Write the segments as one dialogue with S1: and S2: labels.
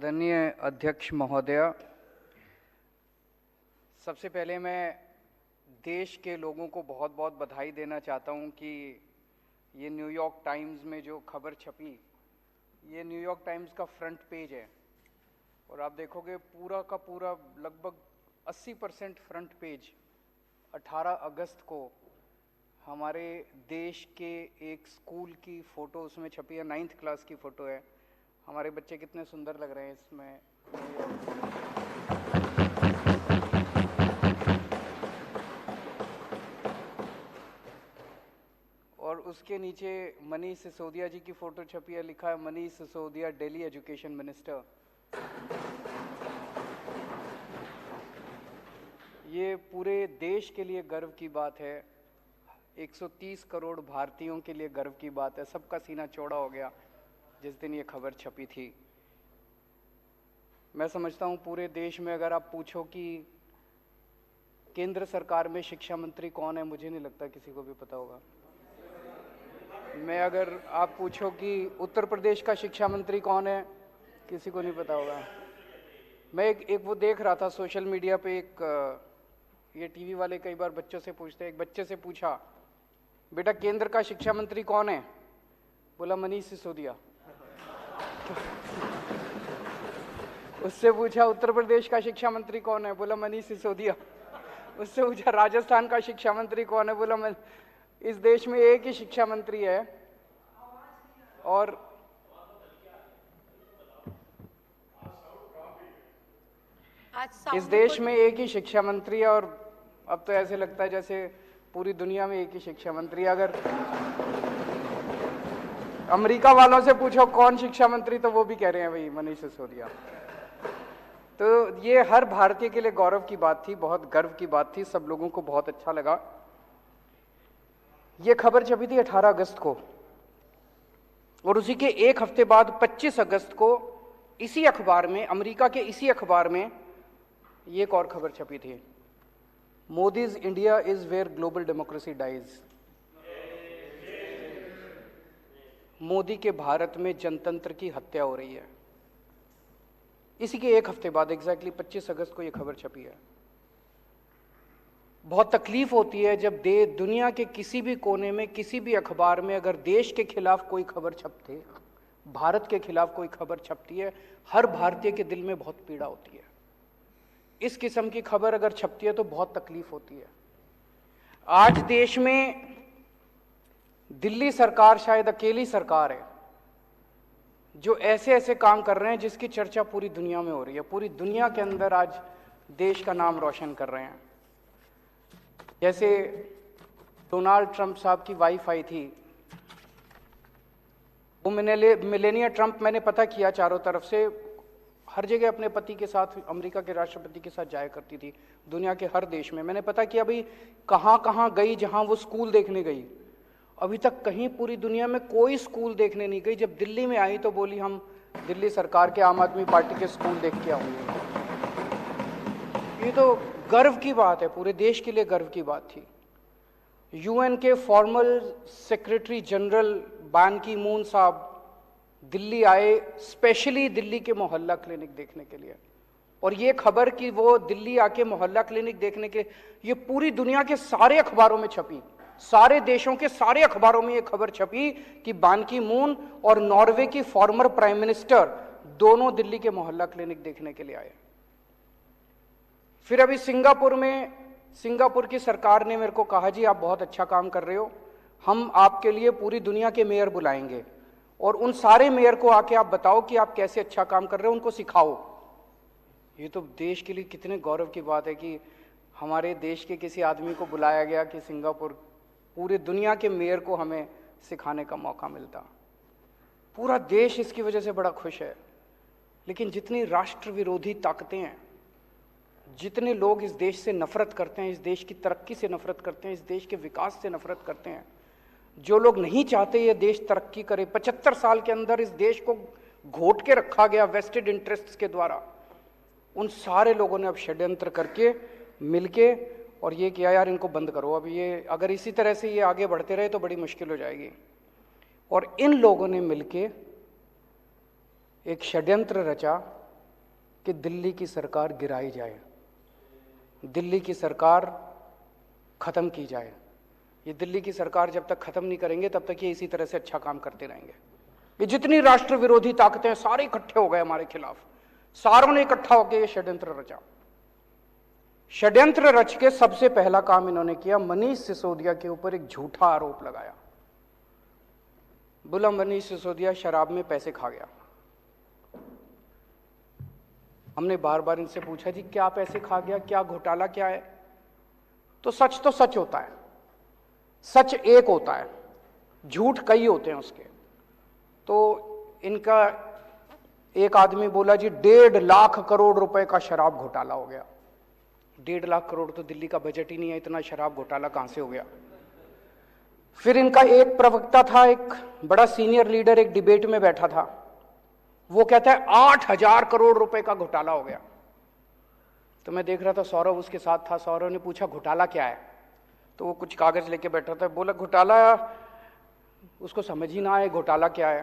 S1: आदरणीय अध्यक्ष महोदय, सबसे पहले मैं देश के लोगों को बहुत बहुत बधाई देना चाहता हूं कि ये न्यूयॉर्क टाइम्स में जो खबर छपी, ये न्यूयॉर्क टाइम्स का फ्रंट पेज है और आप देखोगे पूरा का पूरा लगभग 80% फ्रंट पेज 18 अगस्त को हमारे देश के एक स्कूल की फ़ोटो उसमें छपी है। 9th क्लास की फ़ोटो है। हमारे बच्चे कितने सुंदर लग रहे हैं इसमें। और उसके नीचे मनीष सिसोदिया जी की फ़ोटो छपी है, लिखा है मनीष सिसोदिया दिल्ली एजुकेशन मिनिस्टर। ये पूरे देश के लिए गर्व की बात है, 130 करोड़ भारतीयों के लिए गर्व की बात है। सबका सीना चौड़ा हो गया जिस दिन ये खबर छपी थी। मैं समझता हूँ पूरे देश में अगर आप पूछो कि केंद्र सरकार में शिक्षा मंत्री कौन है, मुझे नहीं लगता किसी को भी पता होगा। मैं अगर आप पूछो कि उत्तर प्रदेश का शिक्षा मंत्री कौन है, किसी को नहीं पता होगा। मैं एक वो देख रहा था सोशल मीडिया पे, ये टीवी वाले कई बार बच्चों से पूछते हैं। एक बच्चे से पूछा, बेटा केंद्र का शिक्षा मंत्री कौन है? बोला मनीष सिसोदिया। उससे पूछा उत्तर प्रदेश का शिक्षा मंत्री कौन है? बोला मनीष सिसोदिया। उससे पूछा राजस्थान का शिक्षा मंत्री कौन है? बोला इस देश में एक ही शिक्षा मंत्री है और इस देश में एक ही शिक्षा मंत्री है। और अब तो ऐसे लगता है जैसे पूरी दुनिया में एक ही शिक्षा मंत्री है। अगर अमेरिका वालों से पूछो कौन शिक्षा मंत्री, तो वो भी कह रहे हैं भाई मनीष सिसोदिया। तो ये हर भारतीय के लिए गौरव की बात थी, बहुत गर्व की बात थी, सब लोगों को बहुत अच्छा लगा। ये खबर छपी थी 18 अगस्त को और उसी के एक हफ्ते बाद 25 अगस्त को इसी अखबार में, अमेरिका के इसी अखबार में ये एक और खबर छपी थी, Modi's India is where global democracy dies. Modi के भारत में जनतंत्र की हत्या हो रही है। इसी के एक हफ्ते बाद एग्जैक्टली 25 अगस्त को यह खबर छपी है। बहुत तकलीफ होती है जब दुनिया के किसी भी कोने में, किसी भी अखबार में अगर देश के खिलाफ कोई खबर छपती है, भारत के खिलाफ कोई खबर छपती है, हर भारतीय के दिल में बहुत पीड़ा होती है। इस किस्म की खबर अगर छपती है तो बहुत तकलीफ होती है। आज देश में दिल्ली सरकार शायद अकेली सरकार है जो ऐसे ऐसे काम कर रहे हैं जिसकी चर्चा पूरी दुनिया में हो रही है। पूरी दुनिया के अंदर आज देश का नाम रोशन कर रहे हैं। जैसे डोनाल्ड ट्रंप साहब की वाइफ आई थी, वो मिलेनिया ट्रंप, मैंने पता किया चारों तरफ से, हर जगह अपने पति के साथ, अमेरिका के राष्ट्रपति के साथ जाया करती थी दुनिया के हर देश में। मैंने पता किया भाई कहाँ कहाँ गई, जहाँ वो स्कूल देखने गई, अभी तक कहीं पूरी दुनिया में कोई स्कूल देखने नहीं गई। जब दिल्ली में आई तो बोली हम दिल्ली सरकार के, आम आदमी पार्टी के स्कूल देख के आऊंगी। ये तो गर्व की बात है, पूरे देश के लिए गर्व की बात थी। यूएन के फॉर्मल सेक्रेटरी जनरल बान की मून साहब दिल्ली आए, स्पेशली दिल्ली के मोहल्ला क्लिनिक देखने के लिए। और ये खबर कि वो दिल्ली आके मोहल्ला क्लिनिक देखने के, ये पूरी दुनिया के सारे अखबारों में छपी, सारे देशों के सारे अखबारों में ये खबर छपी कि बान की मून और नॉर्वे की फॉर्मर प्राइम मिनिस्टर दोनों दिल्ली के मोहल्ला क्लिनिक देखने के लिए आए। फिर अभी सिंगापुर की सरकार ने मेरे को कहा, जी आप बहुत अच्छा काम कर रहे हो, हम आपके लिए पूरी दुनिया के मेयर बुलाएंगे और उन सारे मेयर को आके आप बताओ कि आप कैसे अच्छा काम कर रहे हो, उनको सिखाओ। ये तो देश के लिए कितने गौरव की बात है कि हमारे देश के किसी आदमी को बुलाया गया कि सिंगापुर, पूरे दुनिया के मेयर को हमें सिखाने का मौका मिलता। पूरा देश इसकी वजह से बड़ा खुश है। लेकिन जितनी राष्ट्र विरोधी ताकतें हैं, जितने लोग इस देश से नफरत करते हैं, इस देश की तरक्की से नफरत करते हैं, इस देश के विकास से नफरत करते हैं, जो लोग नहीं चाहते ये देश तरक्की करे, 75 साल के अंदर इस देश को घोट के रखा गया वेस्टेड इंटरेस्ट्स के द्वारा, उन सारे लोगों ने अब षड्यंत्र करके मिलके और ये किया, यार इनको बंद करो। अब ये अगर इसी तरह से ये आगे बढ़ते रहे तो बड़ी मुश्किल हो जाएगी। और इन लोगों ने मिलके एक षड्यंत्र रचा कि दिल्ली की सरकार गिराई जाए, दिल्ली की सरकार खत्म की जाए। ये दिल्ली की सरकार जब तक खत्म नहीं करेंगे तब तक ये इसी तरह से अच्छा काम करते रहेंगे। ये जितनी राष्ट्र विरोधी ताकतें हैं सारे इकट्ठे हो गए हमारे खिलाफ, सारों ने इकट्ठा होकर ये षड्यंत्र रचा। षड्यंत्र रच के सबसे पहला काम इन्होंने किया, मनीष सिसोदिया के ऊपर एक झूठा आरोप लगाया। बोला मनीष सिसोदिया शराब में पैसे खा गया। हमने बार बार इनसे पूछा जी क्या पैसे खा गया, क्या घोटाला क्या है? तो सच होता है, सच एक होता है, झूठ कई होते हैं उसके। तो इनका एक आदमी बोला जी 1.5 लाख करोड़ रुपए का शराब घोटाला हो गया। 1.5 लाख करोड़ तो दिल्ली का बजट ही नहीं है, इतना शराब घोटाला कहां से हो गया? फिर इनका एक प्रवक्ता था, एक बड़ा सीनियर लीडर, एक डिबेट में बैठा था, वो कहता है 8,000 करोड़ रुपए का घोटाला हो गया। तो मैं देख रहा था, सौरभ उसके साथ था। सौरभ ने पूछा घोटाला क्या है? तो वो कुछ कागज लेके बैठा था, बोला घोटाला, उसको समझ ही ना आए घोटाला क्या है।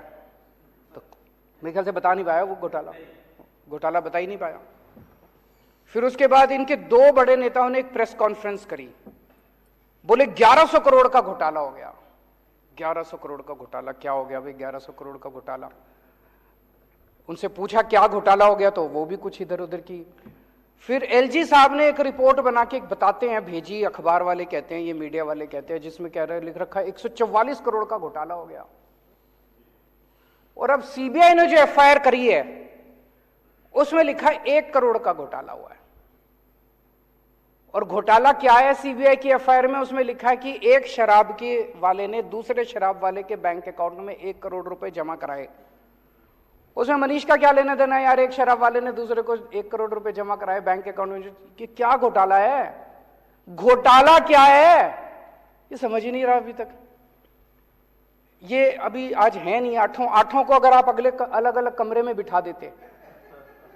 S1: तो मेरे ख्याल से बता नहीं पाया वो घोटाला बता ही नहीं पाया। फिर उसके बाद इनके 2 बड़े नेताओं ने एक प्रेस कॉन्फ्रेंस करी, बोले 1100 करोड़ का घोटाला हो गया। 1100 करोड़ का घोटाला क्या हो गया भाई? 1100 करोड़ का घोटाला। उनसे पूछा क्या घोटाला हो गया, तो वो भी कुछ इधर उधर की। फिर एलजी साहब ने एक रिपोर्ट बना के बताते हैं, भेजी, अखबार वाले कहते हैं, ये मीडिया वाले कहते हैं, जिसमें कह रहे लिख रखा है 144 करोड़ का घोटाला हो गया। और अब सीबीआई ने जो एफआईआर करी है उसमें लिखा है 1 करोड़ का घोटाला हुआ है। और घोटाला क्या है सीबीआई की एफआईआर में? उसमें लिखा है कि एक शराब के वाले ने दूसरे शराब वाले के बैंक अकाउंट में 1 करोड़ रुपए जमा कराए। उसमें मनीष का क्या लेना देना है यार? एक शराब वाले ने दूसरे को 1 करोड़ रुपए जमा कराए बैंक अकाउंट में, कि क्या घोटाला है? घोटाला क्या है ये समझ ही नहीं रहा अभी तक। ये अभी आज है नहीं, आठों को अगर आप अगले अलग अलग कमरे में बिठा देते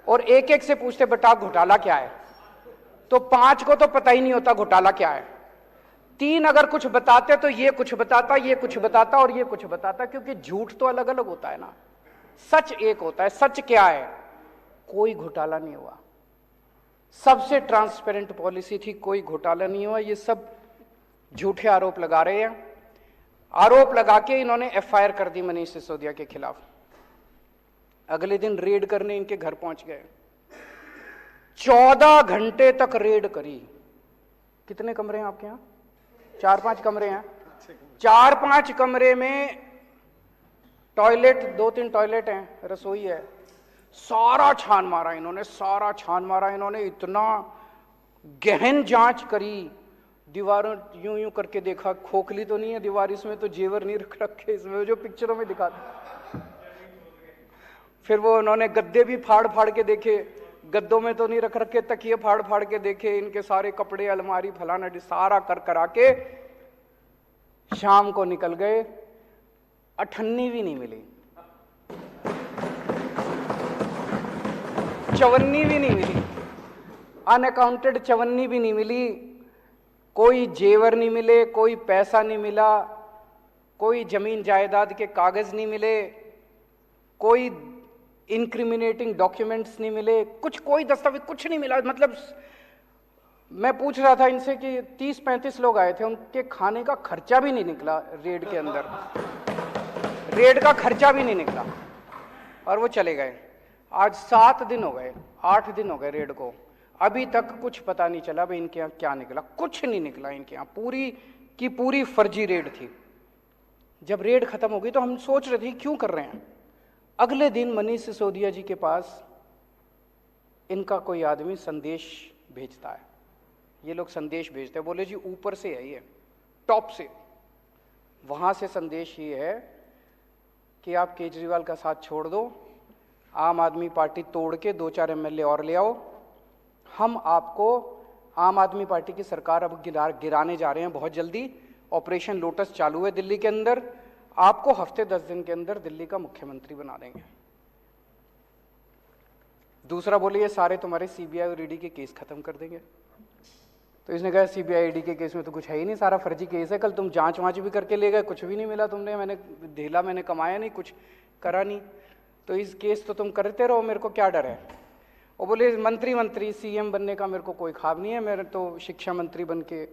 S1: और एक एक से पूछते बेटा घोटाला क्या है, तो 5 को तो पता ही नहीं होता घोटाला क्या है। 3 अगर कुछ बताते तो ये कुछ बताता, ये कुछ बताता और ये कुछ बताता, क्योंकि झूठ तो अलग अलग होता है ना, सच एक होता है। सच क्या है? कोई घोटाला नहीं हुआ, सबसे ट्रांसपेरेंट पॉलिसी थी, कोई घोटाला नहीं हुआ। ये सब झूठे आरोप लगा रहे हैं। आरोप लगा के इन्होंने एफआईआर कर दी मनीष सिसोदिया के खिलाफ। अगले दिन रेड करने इनके घर पहुंच गए, 14 घंटे तक रेड करी। कितने कमरे हैं आपके यहां? 4-5 कमरे हैं। 4-5 कमरे में टॉयलेट, 2-3 टॉयलेट हैं, रसोई है। सारा छान मारा इन्होंने, इतना गहन जांच करी। दीवारों यूं यूं करके देखा, खोखली तो नहीं है दीवार, इसमें तो जेवर नहीं रख रखे, इसमें जो पिक्चरों में दिखाते। फिर वो उन्होंने गद्दे भी फाड़ फाड़ के देखे, गद्दों में तो नहीं रख रखे, तकिए फाड़ फाड़ के देखे, इनके सारे कपड़े, अलमारी, फलाना सारा कर करा के शाम को निकल गए। अठन्नी भी नहीं मिली, चवन्नी भी नहीं मिली, अनअकाउंटेड चवन्नी भी नहीं मिली, कोई जेवर नहीं मिले, कोई पैसा नहीं मिला, कोई जमीन जायदाद के कागज नहीं मिले, कोई इंक्रिमिनेटिंग डॉक्यूमेंट्स नहीं मिले, कोई दस्तावेज कुछ नहीं मिला। मतलब मैं पूछ रहा था इनसे कि 30-35 लोग आए थे, उनके खाने का खर्चा भी नहीं निकला रेड के अंदर, रेड का खर्चा भी नहीं निकला, और वो चले गए। आज 7 दिन हो गए, 8 दिन हो गए रेड को, अभी तक कुछ पता नहीं चला भाई इनके यहाँ क्या निकला। कुछ नहीं निकला इनके यहाँ, पूरी की पूरी फर्जी रेड थी। जब रेड खत्म हो गई तो हम सोच रहे थे क्यों कर रहे हैं। अगले दिन मनीष सिसोदिया जी के पास इनका कोई आदमी संदेश भेजता है। ये लोग संदेश भेजते हैं, बोले जी ऊपर से है, ये टॉप से, वहां से संदेश ये है कि आप केजरीवाल का साथ छोड़ दो, आम आदमी पार्टी तोड़ के 2-4 एमएलए और ले आओ, हम आपको आम आदमी पार्टी की सरकार अब गिराने जा रहे हैं बहुत जल्दी। ऑपरेशन लोटस चालू है दिल्ली के अंदर, आपको हफ्ते 10 दिन के अंदर दिल्ली का मुख्यमंत्री बना देंगे। दूसरा बोले ये सारे तुम्हारे सीबीआई और ईडी के केस खत्म कर देंगे। तो इसने कहा सीबीआई ईडी के केस में तो कुछ है ही नहीं, सारा फर्जी केस है, कल तुम जांच वांच भी करके ले गए, कुछ भी नहीं मिला तुमने, मैंने कमाया नहीं, कुछ करा नहीं, तो इस केस तो तुम करते रहो, मेरे को क्या डर है। वो बोले मंत्री सीएम बनने का मेरे को कोई ख्वाब नहीं है, मेरे तो शिक्षा मंत्री बन के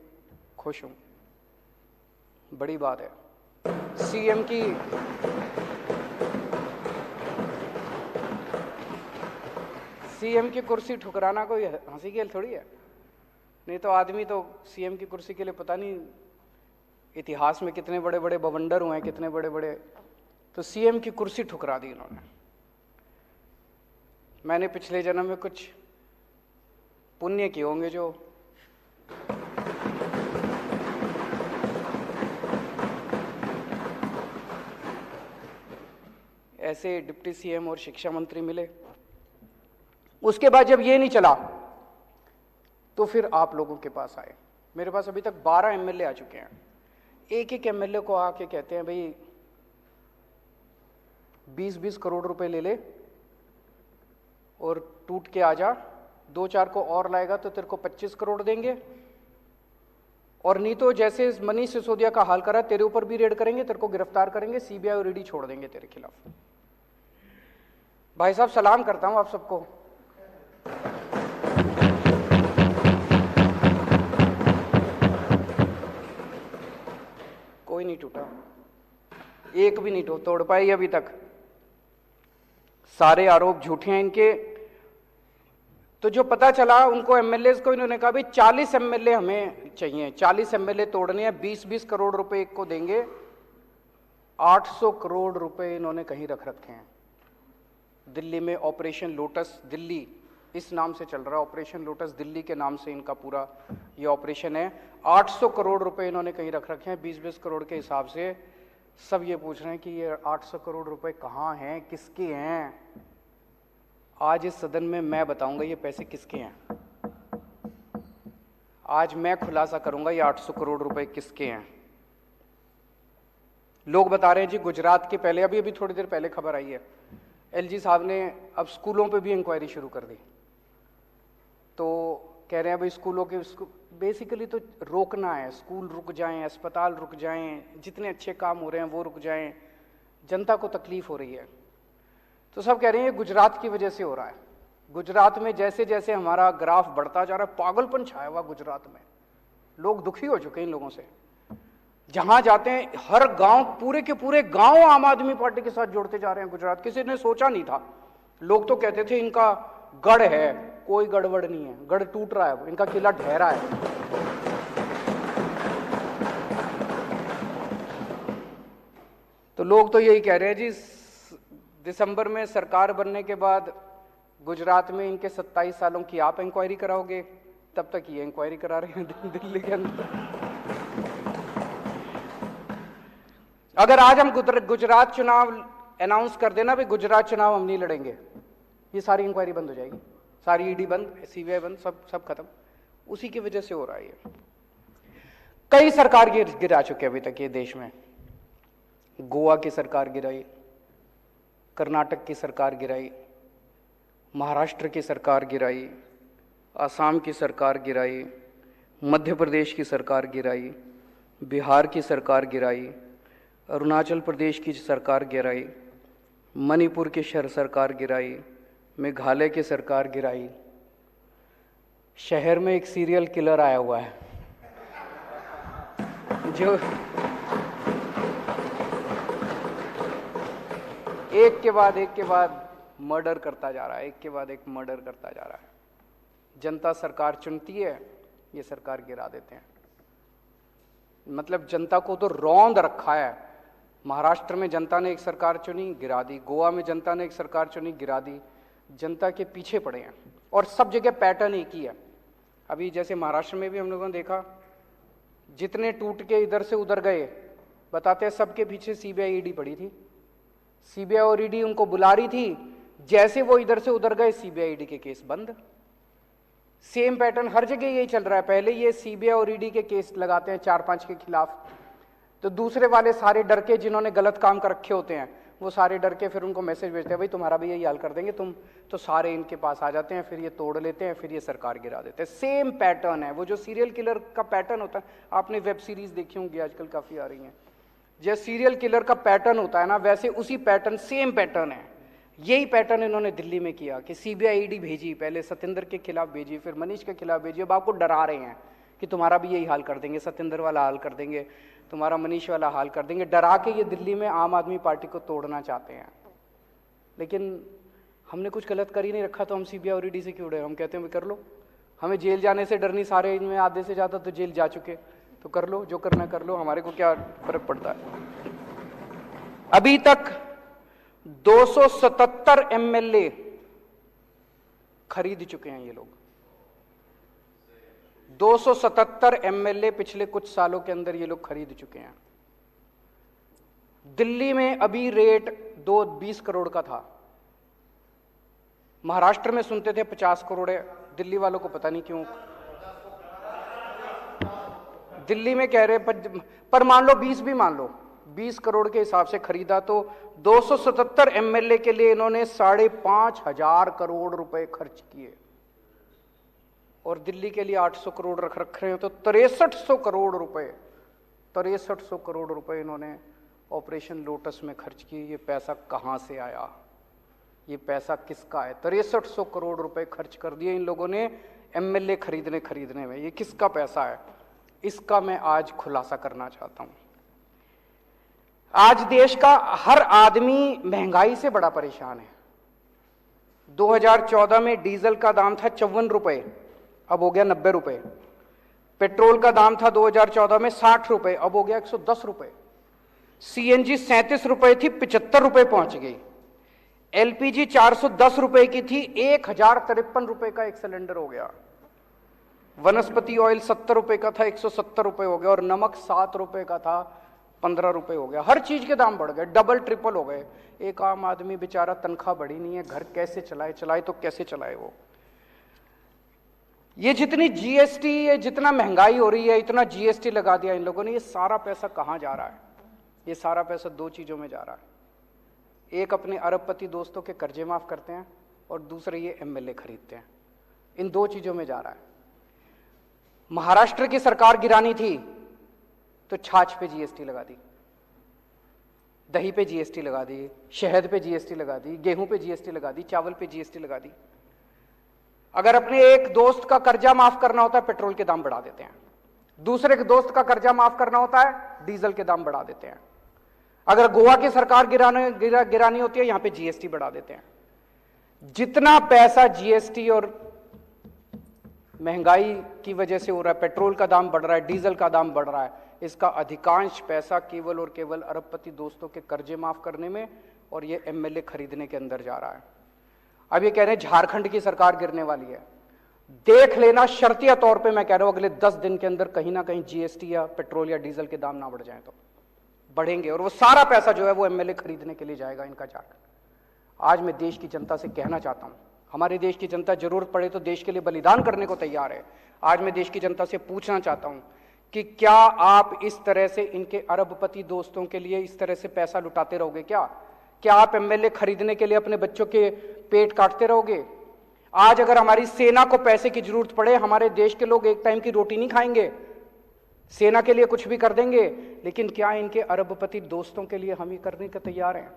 S1: खुश हूं। बड़ी बात है। सीएम की कुर्सी ठुकराना कोई हंसी खेल थोड़ी है। नहीं तो आदमी तो सीएम की कुर्सी के लिए पता नहीं इतिहास में कितने बड़े बड़े बवंडर हुए हैं, कितने बड़े बड़े, तो सीएम की कुर्सी ठुकरा दी इन्होंने। मैंने पिछले जन्म में कुछ पुण्य किए होंगे जो ऐसे डिप्टी सीएम और शिक्षा मंत्री मिले। उसके बाद जब ये नहीं चला तो फिर आप लोगों के पास आए। मेरे पास अभी तक 12 एमएलए आ चुके हैं। एक एक एमएलए को आके कहते हैं भाई 20-20 करोड़ रुपए ले ले और टूट के आ जा, 2-4 को और लाएगा तो तेरे को 25 करोड़ देंगे, और नहीं तो जैसे मनीष सिसोदिया का हाल करा तेरे ऊपर भी रेड करेंगे, तेरे को गिरफ्तार करेंगे, सीबीआई और ईडी छोड़ देंगे तेरे खिलाफ। भाई साहब सलाम करता हूं आप सबको। कोई नहीं टूटा, एक भी नहीं तोड़ पाई अभी तक। सारे आरोप झूठे हैं इनके। तो जो पता चला उनको एमएलए को, इन्होंने कहा भाई 40 एमएलए हमें चाहिए, 40 एमएलए तोड़ने हैं, 20-20 करोड़ रुपए एक को देंगे। 800 करोड़ रुपए इन्होंने कहीं रख रखे हैं दिल्ली में। ऑपरेशन लोटस दिल्ली इस नाम से चल रहा है, ऑपरेशन लोटस दिल्ली के नाम से इनका पूरा ये ऑपरेशन है। 800 करोड़ रुपए इन्होंने कहीं रख रखे हैं 20-20 करोड़ के हिसाब से। सब ये पूछ रहे हैं कि ये 800 करोड़ रुपए कहाँ हैं, किसके हैं। आज इस सदन में मैं बताऊंगा ये पैसे किसके हैं। आज मैं खुलासा करूंगा ये 800 करोड़ रुपए किसके हैं। लोग बता रहे हैं जी गुजरात के, पहले अभी थोड़ी देर पहले खबर आई है, एलजी साहब ने अब स्कूलों पे भी इंक्वायरी शुरू कर दी। तो कह रहे हैं भाई स्कूलों के बेसिकली तो रोकना है, स्कूल रुक जाएं, अस्पताल रुक जाएं, जितने अच्छे काम हो रहे हैं वो रुक जाएं, जनता को तकलीफ हो रही है। तो सब कह रहे हैं ये गुजरात की वजह से हो रहा है। गुजरात में जैसे जैसे हमारा ग्राफ बढ़ता जा रहा है, पागलपन छाया हुआ गुजरात में, लोग दुखी हो चुके हैं इन लोगों से। जहां जाते हैं हर गांव, पूरे के पूरे गांव आम आदमी पार्टी के साथ जोड़ते जा रहे हैं गुजरात। किसी ने सोचा नहीं था। लोग तो कहते थे इनका गढ़ है, कोई गड़बड़ नहीं है, गढ़ टूट रहा है, इनका किला ढह रहा है। तो लोग तो यही कह रहे हैं जी दिसंबर में सरकार बनने के बाद गुजरात में इनके 27 सालों की आप इंक्वायरी कराओगे, तब तक ये इंक्वायरी करा रहे हैं दिल्ली के अंदर। अगर आज हम गुजरात चुनाव अनाउंस कर देना भाई गुजरात चुनाव हम नहीं लड़ेंगे, ये सारी इंक्वायरी बंद हो जाएगी, सारी ईडी बंद, सीबीआई बंद, सब खत्म। उसी की वजह से हो रहा है ये। कई सरकार गिरा चुके अभी तक ये देश में। गोवा की सरकार गिराई, कर्नाटक की सरकार गिराई, महाराष्ट्र की सरकार गिराई, असम की सरकार गिराई, मध्य प्रदेश की सरकार गिराई, बिहार की सरकार गिराई, अरुणाचल प्रदेश की सरकार गिराई, मणिपुर की सरकार गिराई, मेघालय की सरकार गिराई। शहर में एक सीरियल किलर आया हुआ है जो एक के बाद मर्डर करता जा रहा है, एक के बाद एक मर्डर करता जा रहा है। जनता सरकार चुनती है, ये सरकार गिरा देते हैं। मतलब जनता को तो रौंद रखा है। महाराष्ट्र में जनता ने एक सरकार चुनी, गिरा दी। गोवा में जनता ने एक सरकार चुनी, गिरा दी। जनता के पीछे पड़े हैं और सब जगह पैटर्न एक ही है। अभी जैसे महाराष्ट्र में भी हम लोगों ने देखा, जितने टूट के इधर से उधर गए, बताते हैं सबके पीछे सीबीआई ईडी पड़ी थी। सीबीआई और ईडी उनको बुला रही थी, जैसे वो इधर से उधर गए सीबीआई ईडी के केस बंद। सेम पैटर्न हर जगह यही चल रहा है। पहले ये सीबीआई और ईडी के केस लगाते हैं 4-5 के खिलाफ, तो दूसरे वाले सारे डर के, जिन्होंने गलत काम कर रखे होते हैं, वो सारे डर के फिर उनको मैसेज भेजते हैं भाई तुम्हारा भी यही हाल कर देंगे तुम, तो सारे इनके पास आ जाते हैं, फिर ये तोड़ लेते हैं, फिर ये सरकार गिरा देते हैं। सेम पैटर्न है। वो जो सीरियल किलर का पैटर्न होता है, आपने वेब सीरीज देखी होंगी आजकल काफी आ रही हैं, जैसे सीरियल किलर का पैटर्न होता है ना, वैसे उसी पैटर्न, सेम पैटर्न है। यही पैटर्न इन्होंने दिल्ली में किया कि सीबीआई ईडी भेजी, पहले सत्येंद्र के खिलाफ भेजी, फिर मनीष के खिलाफ भेजी। अब आपको डरा रहे हैं कि तुम्हारा भी यही हाल कर देंगे, सत्येंद्र वाला हाल कर देंगे, तुम्हारा मनीष वाला हाल कर देंगे। डरा के ये दिल्ली में आम आदमी पार्टी को तोड़ना चाहते हैं। लेकिन हमने कुछ गलत कर ही नहीं रखा, तो हम सीबीआई और ईडी से क्यों डरे? हम कहते हैं कर लो, हमें जेल जाने से डर नहीं, सारे इनमें आधे से ज़्यादा तो जेल जा चुके, तो कर लो, जो करना कर लो, हमारे को क्या फर्क पड़ता है। अभी तक 277 एमएलए खरीद चुके हैं ये लोग। 277 एमएलए पिछले कुछ सालों के अंदर ये लोग खरीद चुके हैं। दिल्ली में अभी रेट 20 करोड़ का था, महाराष्ट्र में सुनते थे 50 करोड़ है, दिल्ली वालों को पता नहीं क्यों दिल्ली में कह रहे, पर मान लो 20 भी मान लो, 20 करोड़ के हिसाब से खरीदा तो 277 एमएलए के लिए इन्होंने 5,500 करोड़ रुपए खर्च किए, और दिल्ली के लिए 800 करोड़ रख रहे हैं, तो 6300 करोड़ रुपए 6300 करोड़ रुपए इन्होंने ऑपरेशन लोटस में खर्च किए। ये पैसा कहां से आया? ये पैसा किसका है? 6300 करोड़ रुपए खर्च कर दिए इन लोगों ने एमएलए खरीदने में। ये किसका पैसा है? इसका मैं आज खुलासा करना चाहता हूं। आज देश का हर आदमी महंगाई से बड़ा परेशान है। 2014 में डीजल का दाम था 54 रुपए, अब हो गया 90 रुपए। पेट्रोल का दाम था 2014 में 60 रुपए, अब हो गया 110 रुपए। सीएनजी 37 रुपए थी, 75 रुपए पहुंच गई। एलपीजी 410 रुपए की थी, 1053 रुपए का एक सिलेंडर हो गया। वनस्पति ऑयल 70 रुपए का था, 170 रुपए हो गया। और नमक 7 रुपए का था, 15 रुपए हो गया। हर चीज के दाम बढ़ गए, डबल ट्रिपल हो गए। एक आम आदमी बेचारा, तनख्वाह बढ़ी नहीं है, घर कैसे चलाए तो कैसे चलाए वो? ये जितनी जीएसटी, ये जितना महंगाई हो रही है, इतना जीएसटी लगा दिया इन लोगों ने। ये सारा पैसा कहां जा रहा है? ये सारा पैसा दो चीजों में जा रहा है। एक, अपने अरबपति दोस्तों के कर्जे माफ करते हैं, और दूसरे ये एमएलए खरीदते हैं। इन दो चीजों में जा रहा है। महाराष्ट्र की सरकार गिरानी थी तो छाछ पे जीएसटी लगा दी, दही पे जीएसटी लगा दी, शहद पे जीएसटी लगा दी, गेहूं पे जीएसटी लगा दी, चावल पे जीएसटी लगा दी। अगर अपने एक दोस्त का कर्जा माफ करना होता है, पेट्रोल के दाम बढ़ा देते हैं। दूसरे के दोस्त का कर्जा माफ करना होता है, डीजल के दाम बढ़ा देते हैं। अगर गोवा की सरकार गिरानी होती है, यहां पे जीएसटी बढ़ा देते हैं। जितना पैसा जीएसटी और महंगाई की वजह से हो रहा है, पेट्रोल का दाम बढ़ रहा है, डीजल का दाम बढ़ रहा है, इसका अधिकांश पैसा केवल और केवल अरबपति दोस्तों के कर्जे माफ करने में और ये एमएलए खरीदने के अंदर जा रहा है। अब ये कह रहे हैं झारखंड की सरकार गिरने वाली है। देख लेना, शर्तिया तौर पे मैं कह रहा हूं, अगले 10 दिन के अंदर कहीं ना कहीं जीएसटी या पेट्रोल या डीजल के दाम ना बढ़ जाए तो बढ़ेंगे, और वो सारा पैसा जो है वो एमएलए खरीदने के लिए जाएगा इनका झारखंड। आज मैं देश की जनता से कहना चाहता हूं, हमारे देश की जनता जरूरत पड़े तो देश के लिए बलिदान करने को तैयार है। आज मैं देश की जनता से पूछना चाहता हूं कि क्या आप इस तरह से इनके अरबपति दोस्तों के लिए इस तरह से पैसा लुटाते रहोगे? क्या आप एमएलए खरीदने के लिए अपने बच्चों के पेट काटते रहोगे? आज अगर हमारी सेना को पैसे की जरूरत पड़े, हमारे देश के लोग एक टाइम की रोटी नहीं खाएंगे, सेना के लिए कुछ भी कर देंगे, लेकिन क्या इनके अरबपति दोस्तों के लिए हम ये करने को तैयार हैं?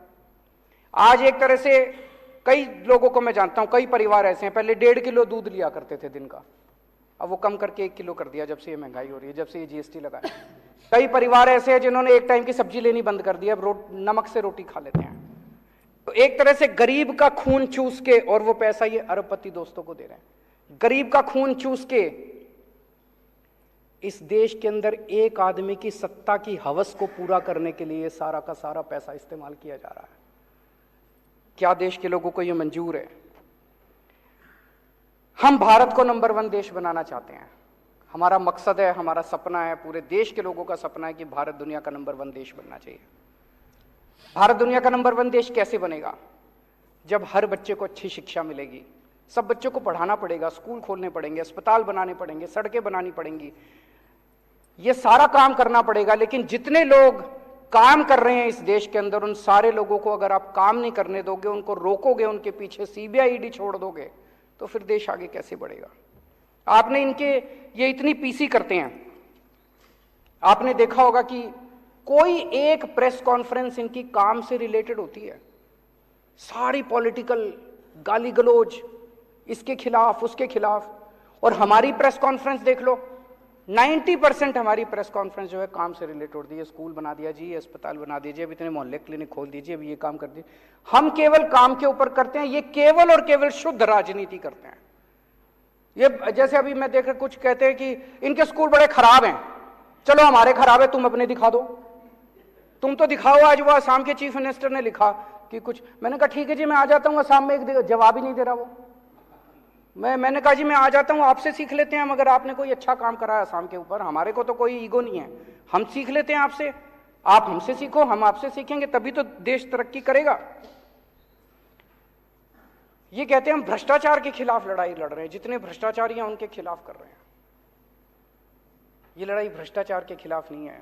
S1: आज एक तरह से कई लोगों को मैं जानता हूं, कई परिवार ऐसे हैं, पहले 1.5 किलो दूध लिया करते थे दिन का, अब वो कम करके 1 किलो कर दिया जब से ये महंगाई हो रही है, जब से ये जीएसटी लगा है। कई परिवार ऐसे हैं जिन्होंने एक टाइम की सब्जी लेनी बंद कर दी, अब नमक से रोटी खा लेते हैं। तो एक तरह से गरीब का खून चूस के, और वो पैसा ये अरबपति दोस्तों को दे रहे हैं। गरीब का खून चूस के इस देश के अंदर एक आदमी की सत्ता की हवस को पूरा करने के लिए सारा का सारा पैसा इस्तेमाल किया जा रहा है। क्या देश के लोगों को यह मंजूर है? हम भारत को नंबर 1 देश बनाना चाहते हैं। हमारा मकसद है, हमारा सपना है, पूरे देश के लोगों का सपना है कि भारत दुनिया का नंबर 1 देश बनना चाहिए। भारत दुनिया का नंबर 1 देश कैसे बनेगा? जब हर बच्चे को अच्छी शिक्षा मिलेगी। सब बच्चों को पढ़ाना पड़ेगा, स्कूल खोलने पड़ेंगे, अस्पताल बनाने पड़ेंगे, सड़कें बनानी पड़ेंगी, ये सारा काम करना पड़ेगा। लेकिन जितने लोग काम कर रहे हैं इस देश के अंदर, उन सारे लोगों को अगर आप काम नहीं करने दोगे, उनको रोकोगे, उनके पीछे सीबीआई ईडी छोड़ दोगे, तो फिर देश आगे कैसे बढ़ेगा? आपने इनके ये इतनी पीसी करते हैं, आपने देखा होगा कि कोई एक प्रेस कॉन्फ्रेंस इनकी काम से रिलेटेड होती है? सारी पॉलिटिकल गाली गलौज, इसके खिलाफ उसके खिलाफ। और हमारी प्रेस कॉन्फ्रेंस देख लो, 90% हमारी प्रेस कॉन्फ्रेंस जो है काम से रिलेटेड होती है। स्कूल बना दिया जी, अस्पताल बना दीजिए, अब इतने मोहल्ले क्लिनिक खोल दीजिए, अब ये काम कर दीजिए। हम केवल काम के ऊपर करते हैं, ये केवल और केवल शुद्ध राजनीति करते हैं। ये जैसे अभी मैं देख कुछ कहते हैं कि इनके स्कूल बड़े खराब हैं, चलो हमारे खराब है, तुम अपने दिखा दो, तुम तो दिखाओ। आज वो असम के चीफ मिनिस्टर ने लिखा कि कुछ, मैंने कहा ठीक है जी मैं आ जाता हूं असम में, एक जवाब ही नहीं दे रहा वो। मैंने कहा जी मैं आ जाता हूं, आपसे सीख लेते हैं, मगर आपने कोई अच्छा काम करा है असम के ऊपर, हमारे को तो कोई ईगो नहीं है, हम सीख लेते हैं आपसे, आप हमसे सीखो, हम आपसे सीखेंगे, तभी तो देश तरक्की करेगा। ये कहते हैं हम भ्रष्टाचार के खिलाफ लड़ाई लड़ रहे हैं, जितने भ्रष्टाचारी हैं उनके खिलाफ कर रहे हैं। ये लड़ाई भ्रष्टाचार के खिलाफ नहीं है,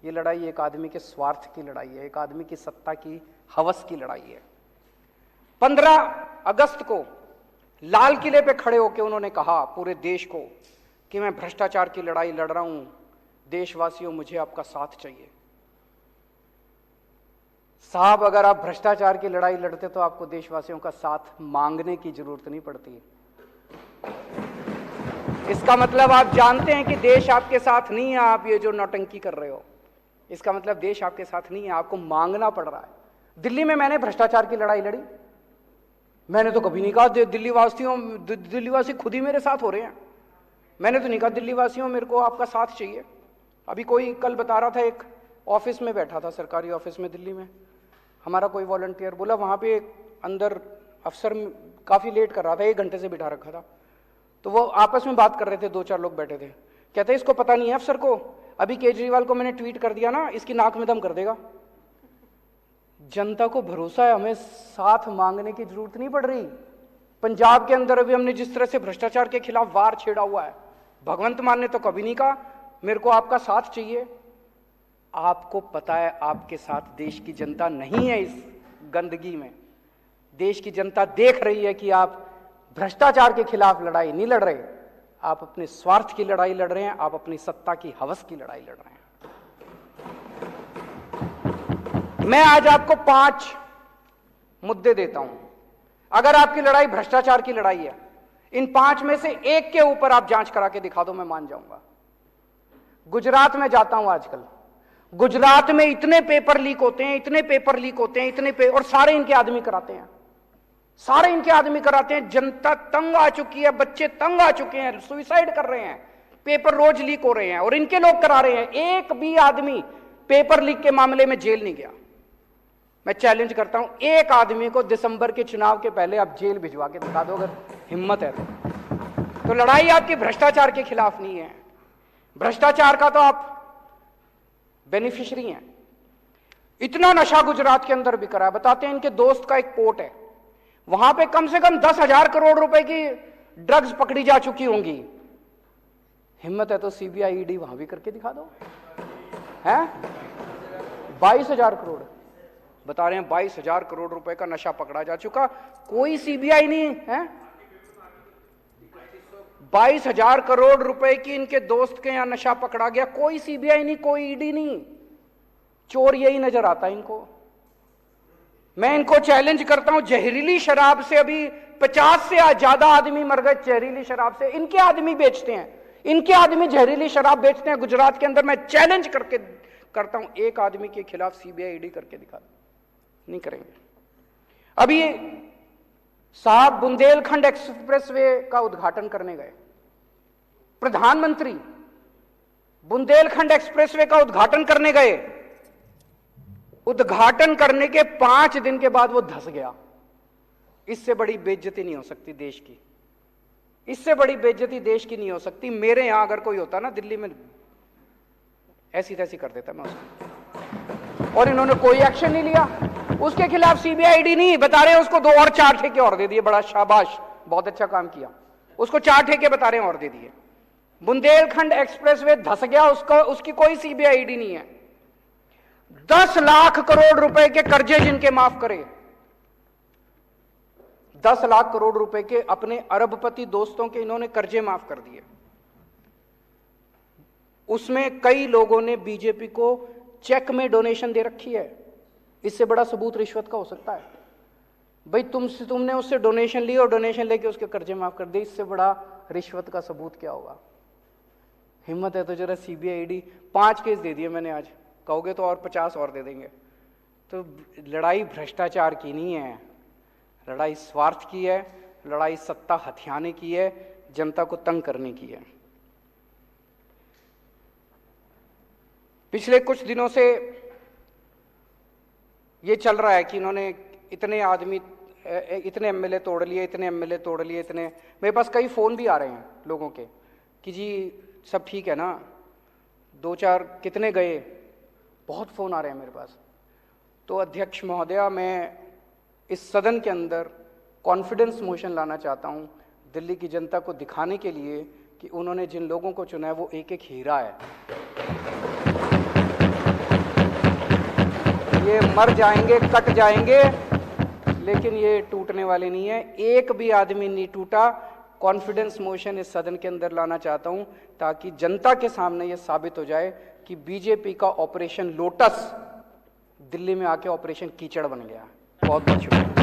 S1: ये लड़ाई एक आदमी के स्वार्थ की लड़ाई है, एक आदमी की सत्ता की हवस की लड़ाई है। 15 अगस्त को लाल किले पे खड़े होकर उन्होंने कहा पूरे देश को कि मैं भ्रष्टाचार की लड़ाई लड़ रहा हूं, देशवासियों मुझे आपका साथ चाहिए। साहब अगर आप भ्रष्टाचार की लड़ाई लड़ते तो आपको देशवासियों का साथ मांगने की जरूरत नहीं पड़ती। इसका मतलब आप जानते हैं कि देश आपके साथ नहीं है, आप ये जो नौटंकी कर रहे हो, इसका मतलब देश आपके साथ नहीं है, आपको मांगना पड़ रहा है। दिल्ली में मैंने भ्रष्टाचार की लड़ाई लड़ी, मैंने तो कभी नहीं कहा दिल्लीवासी खुद ही मेरे साथ हो रहे हैं, मैंने तो नहीं कहा दिल्लीवासियों मेरे को आपका साथ चाहिए। अभी कोई कल बता रहा था, एक ऑफिस में बैठा था, सरकारी ऑफिस में दिल्ली में, हमारा कोई वॉलंटियर बोला वहां पे अंदर अफसर काफी लेट कर रहा था, 1 घंटे से बिठा रखा था, तो वो आपस में बात कर रहे थे, 2-4 लोग बैठे थे। कहते इसको पता नहीं है अफसर को, अभी केजरीवाल को मैंने ट्वीट कर दिया ना, इसकी नाक में दम कर देगा। जनता को भरोसा है, हमें साथ मांगने की जरूरत नहीं पड़ रही। पंजाब के अंदर अभी हमने जिस तरह से भ्रष्टाचार के खिलाफ वार छेड़ा हुआ है, भगवंत मान ने तो कभी नहीं कहा मेरे को आपका साथ चाहिए। आपको पता है आपके साथ देश की जनता नहीं है, इस गंदगी में देश की जनता देख रही है कि आप भ्रष्टाचार के खिलाफ लड़ाई नहीं लड़ रहे, आप अपने स्वार्थ की लड़ाई लड़ रहे हैं, आप अपनी सत्ता की हवस की लड़ाई लड़ रहे हैं। मैं आज आपको 5 मुद्दे देता हूं, अगर आपकी लड़ाई भ्रष्टाचार की लड़ाई है, इन 5 में से एक के ऊपर आप जांच करा के दिखा दो, मैं मान जाऊंगा। गुजरात में जाता हूं आजकल, गुजरात में इतने पेपर लीक होते हैं, इतने पेपर लीक होते हैं, और सारे इनके आदमी कराते हैं, सारे इनके आदमी कराते हैं। जनता तंग आ चुकी है, बच्चे तंग आ चुके हैं, सुसाइड कर रहे हैं, पेपर रोज लीक हो रहे हैं और इनके लोग करा रहे हैं। एक भी आदमी पेपर लीक के मामले में जेल नहीं गया। मैं चैलेंज करता हूं, एक आदमी को दिसंबर के चुनाव के पहले आप जेल भिजवा के दिखा दो, अगर हिम्मत है तो लड़ाई आपकी भ्रष्टाचार के खिलाफ नहीं है, भ्रष्टाचार का तो आप बेनिफिशियरी हैं। इतना नशा गुजरात के अंदर बिक रहा है, बताते हैं इनके दोस्त का एक पोर्ट है, वहां पे कम से कम 10,000 करोड़ रुपए की ड्रग्स पकड़ी जा चुकी होंगी। हिम्मत है तो सीबीआई ईडी वहां भी करके दिखा दो। हैं 22,000 करोड़ बता रहे हैं, 22,000 करोड़ रुपए का नशा पकड़ा जा चुका, कोई सीबीआई नहीं है। 22,000 करोड़ रुपए की इनके दोस्त के यहां नशा पकड़ा गया, कोई सीबीआई नहीं, कोई ईडी नहीं, चोर यही नजर आता है इनको। मैं इनको चैलेंज करता हूं, जहरीली शराब से अभी 50 से ज्यादा आदमी मर गए, जहरीली शराब से। इनके आदमी बेचते हैं, इनके आदमी जहरीली शराब बेचते हैं गुजरात के अंदर। मैं चैलेंज करके करता हूं, एक आदमी के खिलाफ सीबीआई ईडी करके दिखा दो, नहीं करेंगे। अभी साहब बुंदेलखंड एक्सप्रेसवे का उद्घाटन करने गए, प्रधानमंत्री बुंदेलखंड एक्सप्रेसवे का उद्घाटन करने गए, उद्घाटन करने के 5 दिन के बाद वो धंस गया। इससे बड़ी बेइज्जती नहीं हो सकती देश की, इससे बड़ी बेइज्जती देश की नहीं हो सकती। मेरे यहां अगर कोई होता ना दिल्ली में, ऐसी तैसी कर देता मैं उसको, और इन्होंने कोई एक्शन नहीं लिया। उसके खिलाफ सीबीआई ईडी नहीं, बता रहे हैं उसको 2 और 4 ठेके और दे दिए, बड़ा शाबाश, बहुत अच्छा काम किया, उसको 4 ठेके बता रहे हैं और दे दिए। बुंदेलखंड एक्सप्रेसवे धंस गया, उसकी कोई सीबीआई ईडी नहीं है। 10 लाख करोड़ रुपए के कर्जे जिनके माफ करे, 10 लाख करोड़ रुपए के अपने अरबपति दोस्तों के इन्होंने कर्जे माफ कर दिए। उसमें कई लोगों ने बीजेपी को चेक में डोनेशन दे रखी है। इससे बड़ा सबूत रिश्वत का हो सकता है? भाई तुमने उससे डोनेशन ली और डोनेशन लेके उसके कर्जे माफ कर दिए, इससे बड़ा रिश्वत का सबूत क्या होगा? हिम्मत है तो जरा सीबीआई ईडी 5 केस दे दिए मैंने आज, कहोगे तो और 50 और दे देंगे। तो लड़ाई भ्रष्टाचार की नहीं है, लड़ाई स्वार्थ की है, लड़ाई सत्ता हथियाने की है, जनता को तंग करने की है। पिछले कुछ दिनों से ये चल रहा है कि इन्होंने इतने आदमी, इतने एमएलए तोड़ लिए, इतने एमएलए तोड़ लिए, इतने, मेरे पास कई फोन भी आ रहे हैं लोगों के कि जी सब ठीक है ना, 2-4 कितने गए, बहुत फोन आ रहे हैं मेरे पास। तो अध्यक्ष महोदया, मैं इस सदन के अंदर कॉन्फिडेंस मोशन लाना चाहता हूं, दिल्ली की जनता को दिखाने के लिए कि उन्होंने जिन लोगों को चुना है वो एक एक हीरा है। ये मर जाएंगे, कट जाएंगे, लेकिन ये टूटने वाले नहीं है, एक भी आदमी नहीं टूटा। कॉन्फिडेंस मोशन इस सदन के अंदर लाना चाहता हूं ताकि जनता के सामने ये साबित हो जाए कि बीजेपी का ऑपरेशन लोटस दिल्ली में आके ऑपरेशन कीचड़ बन गया। बहुत बहुत शुक्रिया।